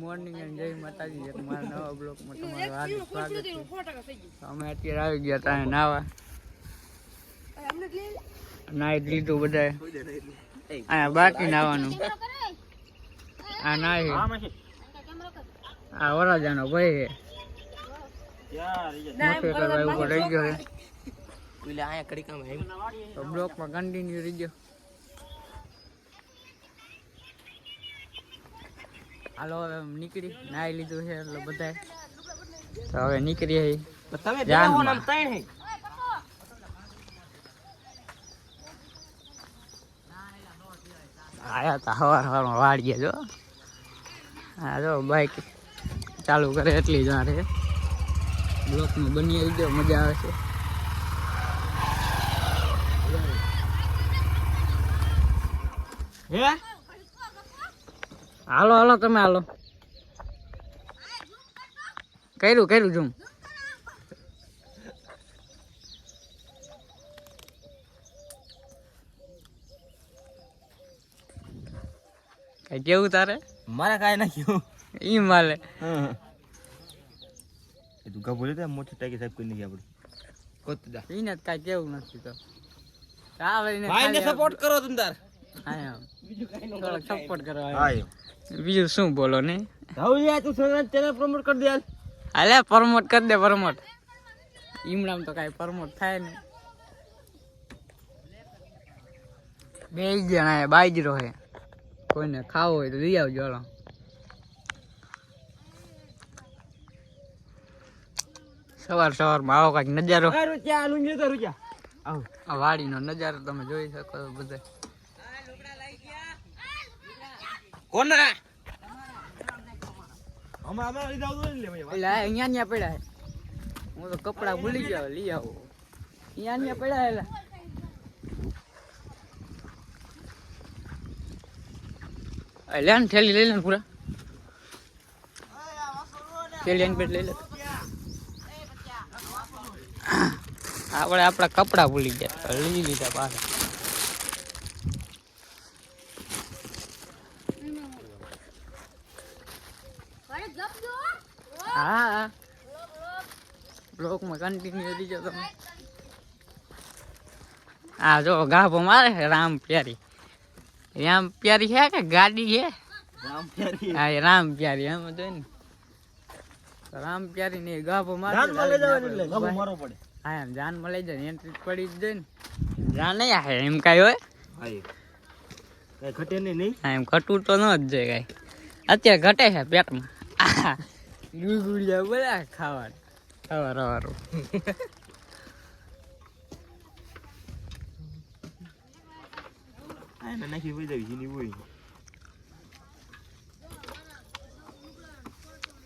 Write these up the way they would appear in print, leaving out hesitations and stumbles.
Morning and જય માતાજી. એક મારા નવા બ્લોગમાં તમારું હાર્દિક સ્વાગત છે. અમે અત્યારે આવી ગયા ત્યાં નાવા. નાઈ લીધું બધાએ. અહીંયા બાકી નાવાનું. આ નાઈ આ વરાજાનો ભાઈ છે. મોટે કરવા ઉપર રહી ગયો છે. તો બ્લોકમાં કન્ટિન્યુ રહી ગયો. હાલો હવે નીકળી નાઈ લીધું છે એટલે બધા તો હવે નીકળીએ. આયા તા સવારમાં વાળીએ જો. હા જો બાઈક ચાલુ કરે એટલી જ રે બ્લોકમાં બની આવી ગયો. મજા આવે છે. હે હાલો હાલો તમે હાલો. કર્યું ઝૂમ. કઈ કેવું તારે? મારે કાંઈ નાખ્યું ઈ માલે. તું કા બોલે મોટી ટાકી સાહેબ કરી નાખી આપણે કોતદા. એને કાંઈ કેવું નથી તો ચાલ ભાઈને સપોર્ટ કરો તમે તાર. હા થોડોક સપોર્ટ કરવા. હા બીજું શું બોલો ને? હવે તું ચેનલ પ્રમોટ કરી દે. હાલે પ્રમોટ કરી દે. પ્રમોટ ઈમડામ તો કાંઈ પ્રમોટ થાય ને. બે જણા બાજરો હે. કોઈને ખાવો હોય તો લઈ આવજો. હાલો સવારમાં આવો કાંઈક નજારો. આ વાડીનો નજારો તમે જોઈ શકો બધા. કોના અહીંયા પડ્યા. હું તો કપડા ભૂલી ગયો. લઈ આવો. અહીંયા પડ્યા. લે ને થેલી લઈ લે ને પૂરા. થેલી એની પેટ લઈ લે. આપણે આપણા કપડા ભૂલી ગયા. લઈ લીધા પાછા. હા બ્લોકમાં કન્ટિન્યુ રહીજો તમે. હા જો ગાભો મારે છે રામ પ્યારી. રામ પ્યારી છે કે ગાડી છે? હા એ રામ પ્યારી. એમ જોઈ ને રામ પ્યારી ને ગાભો મારે. હા એમ જાનમાં લઈ જાય એન્ટ્રી પડી જ જાય ને. જાન નહીં આવે એમ કાંઈ હોય. ઘટે નહીં. હા એમ ઘટવું તો ન જ જાય કાંઈ. અત્યારે ઘટે છે પેટમાં. ગુગુડિયા બોલા ખાવાનું સવારું. નાખી વઈ જાવી જીની હોય.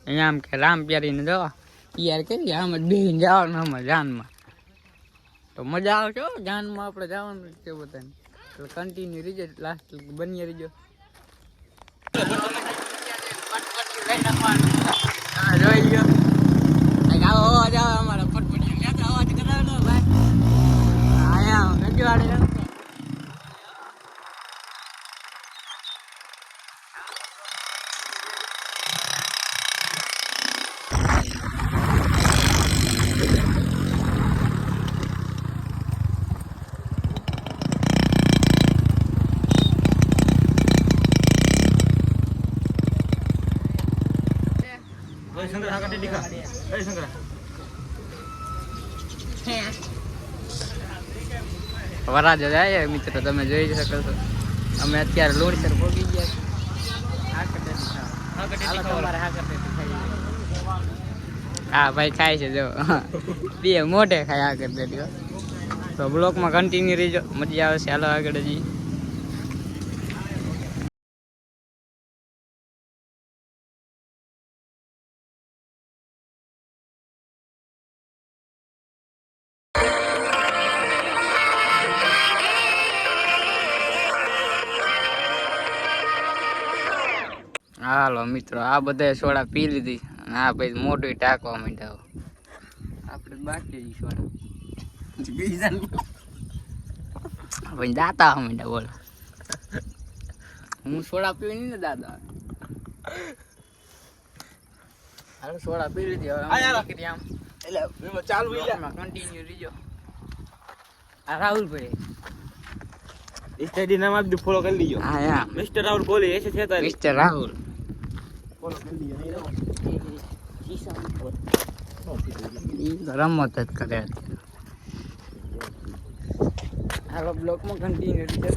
અહીંયા આમ કે રામ પ્યારીને જવા યાર કરી આમ જ બેહીને જવાનું આમાં જાનમાં. તો મજા આવશે જાનમાં. આપણે જવાનું છે બધાને. એટલે કન્ટિન્યુ રહીજો. લાસ્ટ બની રહીજો. જોઈ ગયો આવો અવાજ આવે અમારા ફટફટ અવાજ કરાવેલો ભાઈ. આયા ગજવાડે વરાજો જાય મિત્રો. તમે જોઈ શકો છો અમે અત્યારે લોડસર પહોંચી ગયા. હા ભાઈ ખાય છે જો. બે મોઢે ખાય આગળ દેજો. તો બ્લોકમાં કન્ટિન્યુ રહીજો. મજા આવશે. હાલો આગળ જઈએ. હાલો મિત્રો આ બધા સોડા પી લીધી. આ ભાઈ મોઢું ટાંકવા માંડ્યા. આપણે બાકી સોડા ભાઈ દાતા માંડ્યા. બોલો હું સોડા પીવી નહીં ને દાદા. હાલો સોડા પી લીધી હવે આ યાર. નીકળી આમ એટલે એમાં ચાલુ કન્ટિન્યુ રીજો આ રાહુલભાઈ ઇન્સ્ટાડી નામ આપી ફોલો કરી લીજો હા યા મિસ્ટર રાહુલ કોહલી એસે છે તારી મિસ્ટર રાહુલ ફોલો કરી લીજો ઈ રમત જ કરે હાલો બ્લોકમાં કન્ટિન્યુ રીજો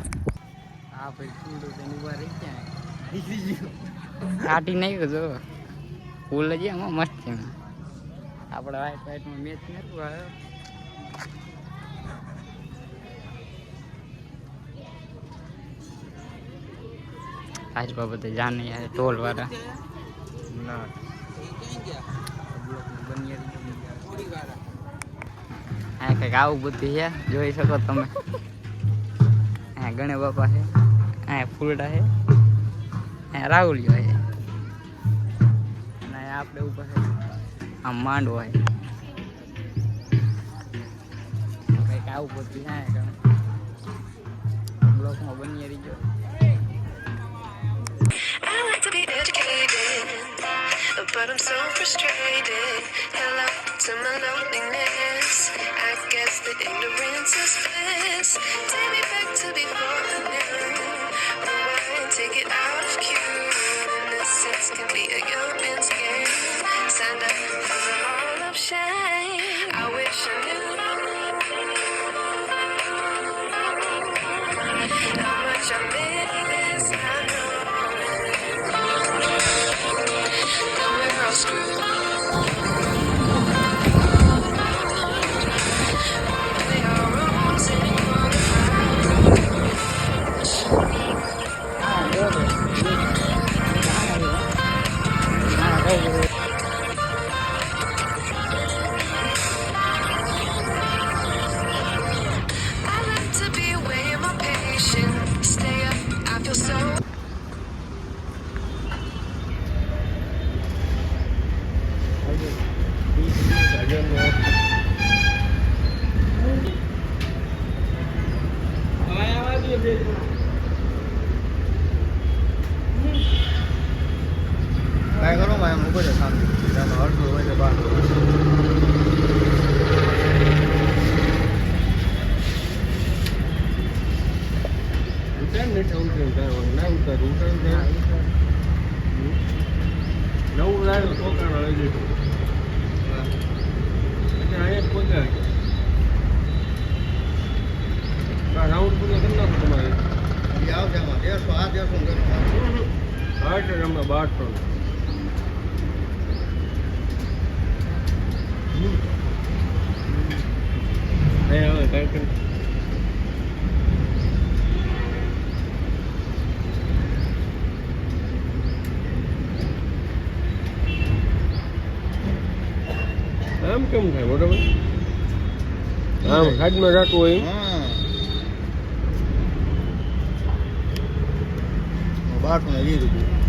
હા ભાઈ કુંડું તો ઉભા રહી ગયા કાઢી નાખ્યો જો ફૂલ જ એમાં મસ્ત છે આપણે વાઈટમાં મેચ નતું આવ્યો આજ બાબતે જાને યાર ટોલ વાળા ના હા કંઈક આવું બધું છે જોઈ શકો તમે હા ગણે બાપા છે હા ફૂલડા છે હા રાહુલિયો છે અને આપણે ઉપર છે આમ માંડવો છે કંઈક આવું બધું છે ગણે બ્લોકમાં બની રહીજો I like to be educated, but I'm so frustrated. Hello to my loneliness. I guess the ignorance is bliss. Take me back to before the noon. Rewind, take it out of cue. Innocence can be a young man's game. Signed up for the hall of shame. I wish I knew how much I miss. I know. I like to be away in my patience. Stay up, I feel so. કાંઈ કરો ભાઈ મૂકો છો શાંતિ અડધું હોય છે બાર નવું લાવ્યું છોકરાનો લઈ લીધું એટલે અહીંયા પહોંચ્યા રાઉન્ડ પૂરો કરી નાખો તમારે આવશે આમાં 150 આ 150 હા એટલે અમે 1200 નહીં હવે કઈ કઈ આમ કેમ થાય બરોબર આમ હાથમાં રાખવું હોય 1220 રૂપિયા